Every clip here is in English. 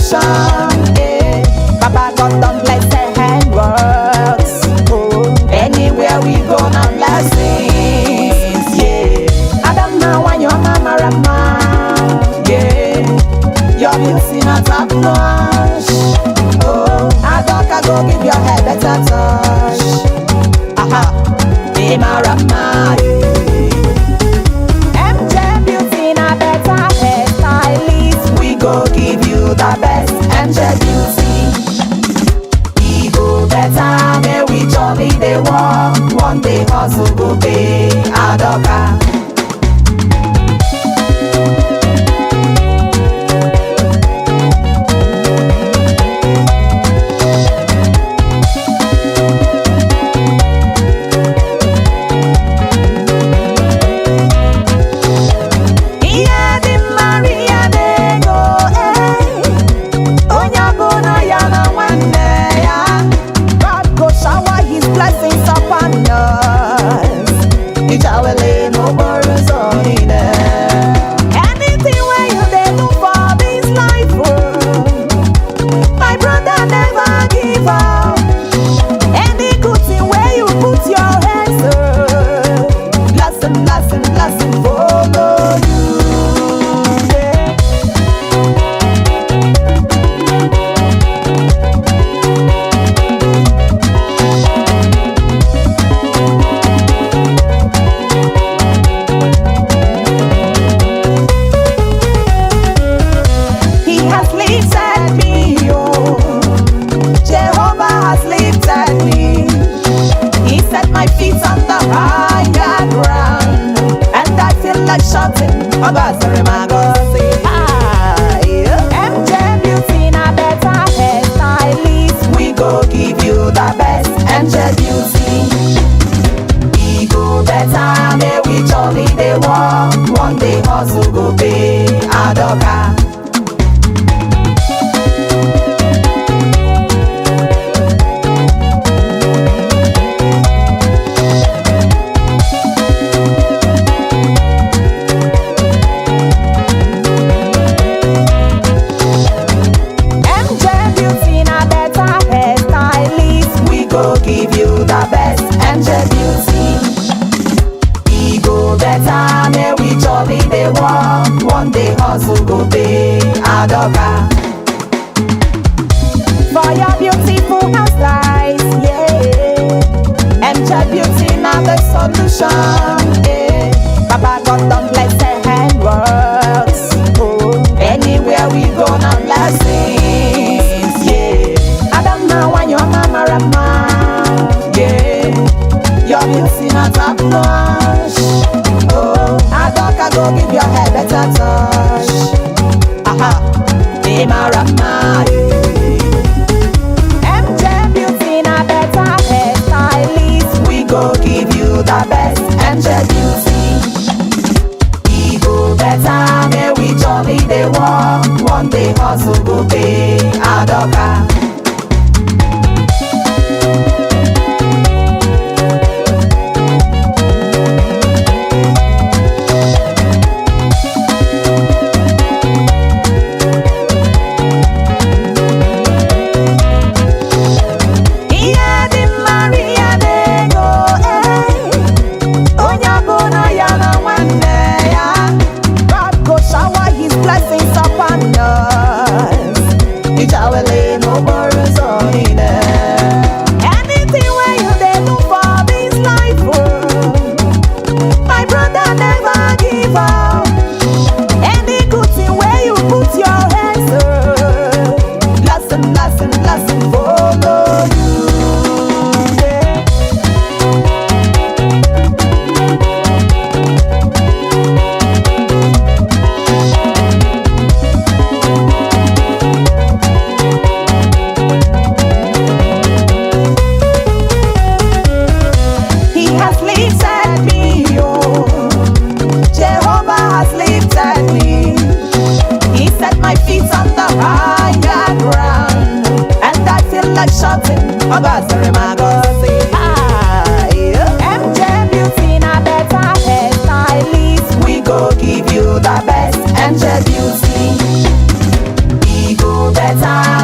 solution. Eh. Baba God done bless the hand works. Oh. Anywhere we go now blessings. Yeah. I don't know why your mama rama. Yeah. Your beauty not top notch. Oh. I don't go give your hair better touch. Aha. Mama rama. Give you the best ncha beauty. E go better, may we jolly dey walk. One day hustle go pay adoka. Obasere magosi. MJ Beauty na better hairstylist. We go give you the best MJ Beauty. E go better, may we jolly dey walk. One day hustle go pay adoka. Give you the best ncha beauty. E go better, may we jolly dey walk. One day hustle go pay adoka. For your beautiful hairstyles, yeah. Ncha beauty na the solution. Yeah. Baba God done bless the hand works. Oh. Anywhere we go now blessings. Yeah. I don't know why your mama rama. Your beauty not top notch. Oh, I don't go give your hair better touch. Aha, Mama rama. MJ Beauty na better hairstylist. We go give you the best ncha beauty. E go better, may we jolly dey walk. One day hustle go pay adoka.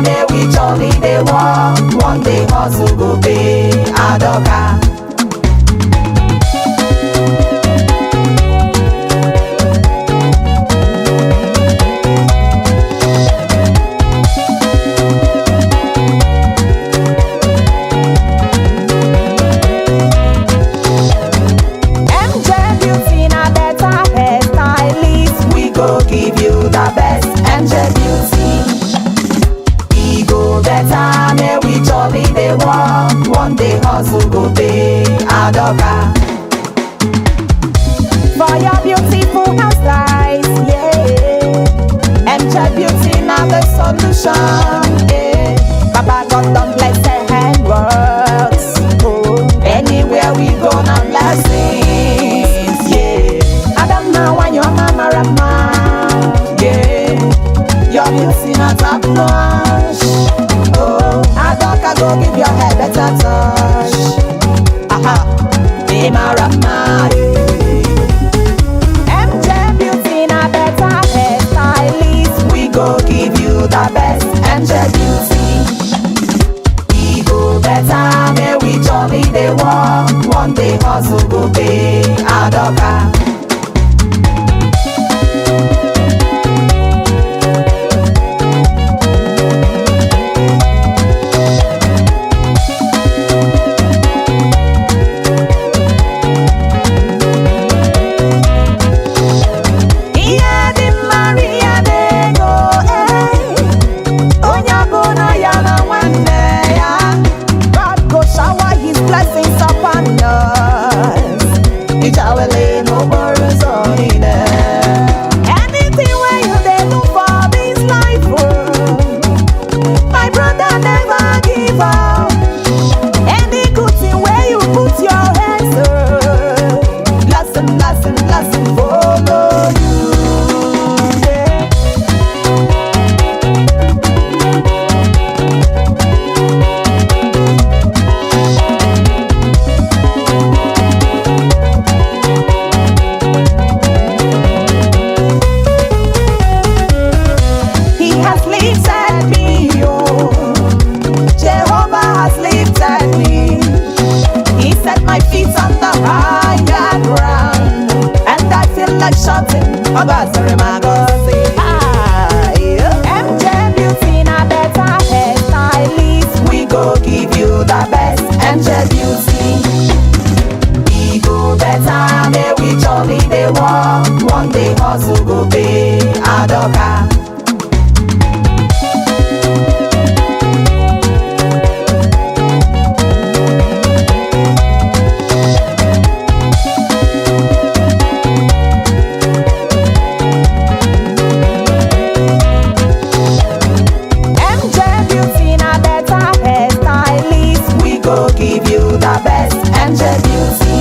may we jolly dey walk. One day hustle go pay Adoka. Give you the best angel beauty. E go better, may we jolly dey walk. One day hustle go pay Adoka. For your beautiful hairstyles, yeah. Angel beauty now the solution, yeah. Baba God done bless the handworks. Oh, anywhere we go now blessings, yeah. Adam now and your mama Rama. Your beauty not top notch. Oh, Adoka go give your head better touch. Aha, be my Rama. MJ beauty na better hairstylist. We go give you the best angel beauty. We go better, may we jolly dey walk. One day hustle go pay Adoka. Anything where you dey do for this life, my brother never give up. Any good thing where you put your hands on, blessing, blessing, blessing follow you. MJ beauty na better hairstylist. We go give you the best angel beauty. We go better, may we jolly dey walk. One day hustle go pay Adoka. Give you the best angel beauty.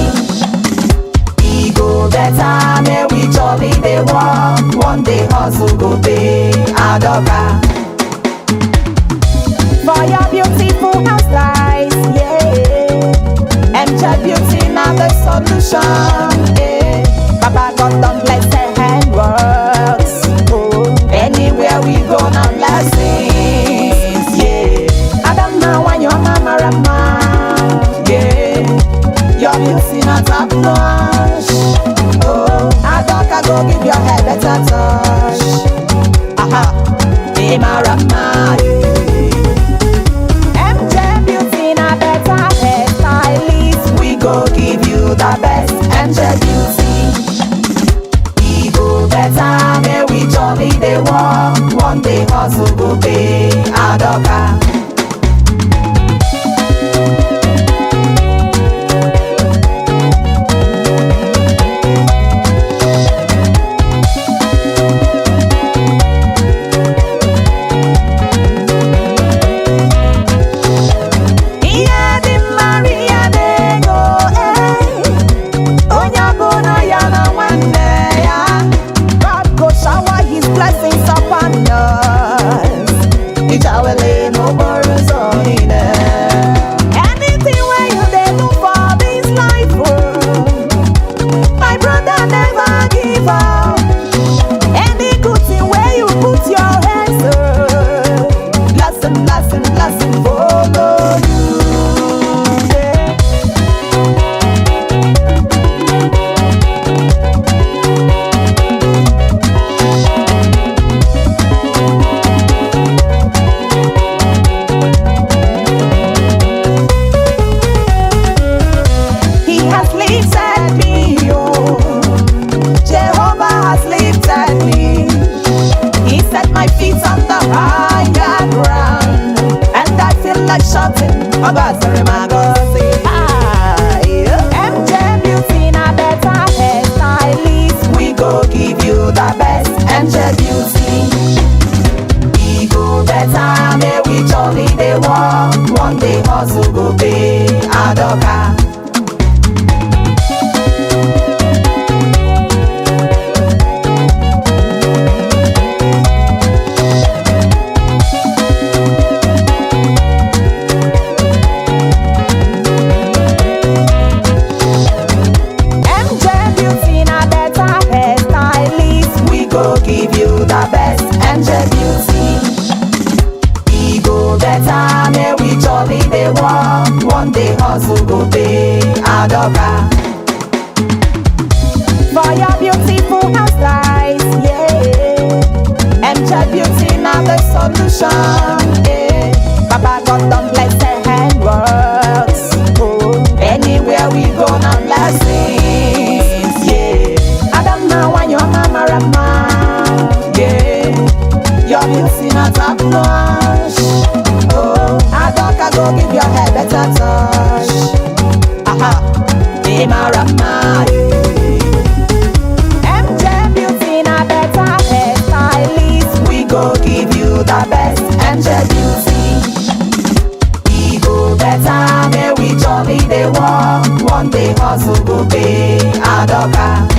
E go better, may we jolly dey walk. One day hustle go pay Adoka. For your beautiful hairstyles, yeah. Angel beauty now the solution, yeah. Baba God done bless the handworks. Oh, anywhere we go now blessings, yeah. Adam now and your mama Rama. Your beauty not top notch. Oh, Adoka go give your head better touch. Aha, be my Rama. MJ beauty na better hairstylist. We go give you the best angel beauty. goziri ma gozi. MJ Beauty na better hairstylist. We go give you the best. MJ Beauty. E go better, may we jolly dey walk. One day hustle go pay Adoka. Give you the best, MJ Beauty. E go better, may we jolly dey walk. One day hustle go pay Adoka. For your beautiful hairstyles, yeah. MJ Beauty now the solution, yeah. Baba God done bless the handworks. Oh, anywhere we go now blessings, yeah. I don't know why your mama rama. Your beauty not top notch. Oh, Adoka go give your hair better touch. Aha, Marama. MJ Beauty na better hairstylist. We go give you the best, MJ Beauty. E go better, may we jolly dey walk. One day hustle go pay Adoka.